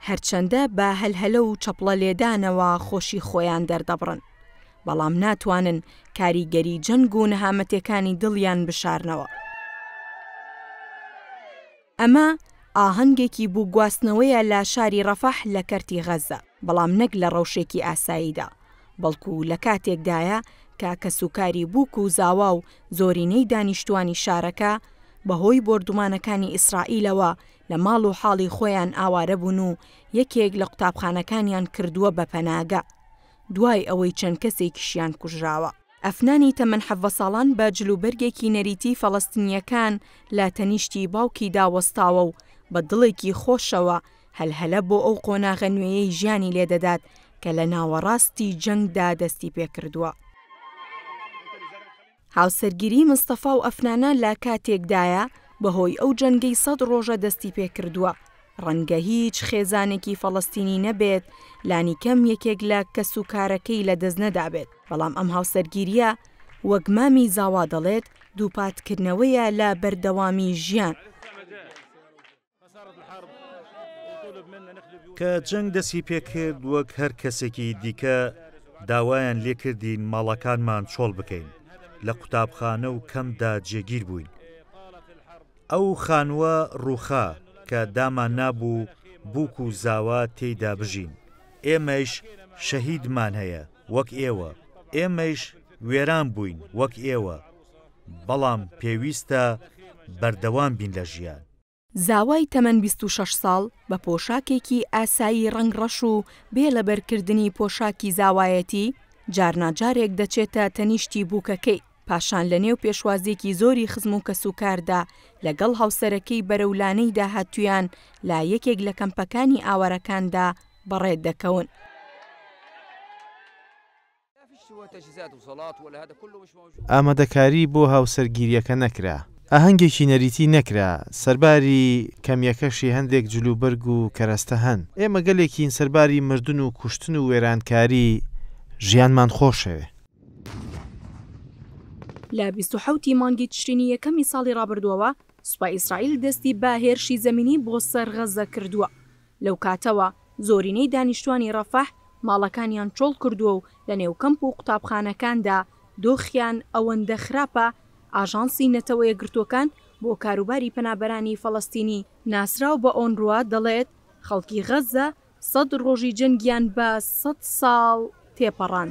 هەرچەندە بە هەلهەلە و چەپڵە لێدانەوە خۆشی خۆیان دەردەبڕن، بەڵام ناتوانن کاریگەری جەنگ و نەهامەتیەکانی دڵیان بشارنەوە. ئەمە ئاهەنگێکی بوو گواستنەوەیە لە شاری ڕەفەح لە کەرتی غەزە، بەڵام نەک لە ڕەوشێکی ئاساییدا، بەڵکو لە کاتێکدایە کە کەسوکاری بووک و زاوا و زۆرینەی دانیشتوانی شارەکە بەهۆی بۆردومانەکانی ئیسرائیلەوە لە ماڵ و حاڵی خۆیان ئاوارە بوون و یەکێک لە قوتابخانەکانیان کردووە بە پەناگە دوای ئەوەی چەند کەسێکیشیان کوژراوە. ئەفنانی تەمەن 17 ساڵان بە جلوبەرگێکی نەریتی فەڵەستینیەکان لە تەنیشتی باوکی داوەستاوە و بە دڵێکی خۆشەوە هەلهەلە بۆ ئەو قۆناغە نوێیەی ژیانی لێدەدات کە لە ناوەڕاستی جەنگدا دەستی پێکردووە. هاوسەرگیری مستەفا و ئەفنانە لە کاتێکدایە بەهۆی ئەو جەنگەی 100 ڕۆژە دەستی پێکردووە، ڕەنگە هیچ خێزانێکی فەڵەستینی نەبێت لانی کەم یەکێک لە کەسوکارەکەی لە دەست نەدابێت، بەڵام ئەم هاوسەرگیریە وەک مامی زاوا دەڵێت دووپاتکردنەوەیە لە بەردەوامی ژیان. کە جەنگ دەستی پێکرد وەک هەر کەسێکی دیکە داوایان لێکردین ماڵەکانمان چۆڵ بکەین، لە قوتابخانە و کەمدا جێگیر بووین. ئەو خانووە ڕووخا کە دامان نابوو بووک و زاوا تێیدا بژین. ئێمەش شەهیدمان هەیە وەک ئێوە، ئێمەش وێران بووین وەک ئێوە، بەڵام پێویستە بەردەوام بین لە ژیان. زاوای تەمەن 26 ساڵ بە پۆشاکێکی ئاسایی ڕەنگڕەش و بێ لەبەرکردنی پۆشاکی زاوایەتی جارناجارێک دەچێتە تەنیشتی بووکەکەی، پاشان لە نێو پێشوازێکی زۆری خزم و کەسوکاردا لەگەڵ هاوسەرەکەی بەرەولانەی داهاتویان لا یەکێک لە کەمپەکانی ئاوارەکاندا بەڕێت دەکەون. ئامادەکاری بۆ هاوسەرگیریەکە نەکرا، ئاهەنگێکی نەریتی نەکرا، سەرباری کەمیەکەشی هەندێک جلوبەرگ و کەرەستە هەن. ئێمە گەلێکین سەرباری مردن و کوشتن و وێرانکاری ژیانمان خۆشەوێ. لە 27 مانگی تشرینی یەکەمی ساڵی ڕابردووەوە سوپای ئیسرائیل دەستی بە هێرشی زەمینی بۆ سەر غەزە کردووە. لەو کاتەوە زۆرینەی دانیشتوانی ڕەفەح ماڵەکانیان چۆڵ کردووە و لە نێو کەمپ و قوتابخانەکاندا دۆخیان ئەوەندە خراپە ئاژانسی نەتەوە یەکگرتووەکان بۆ کاروباری پەنابەرانی فەڵەستینی ناسراو بە ئۆنڕوا دەڵێت خەڵکی غەزە 100 ڕۆژی جەنگیان بە 100 ساڵ تێپەڕان.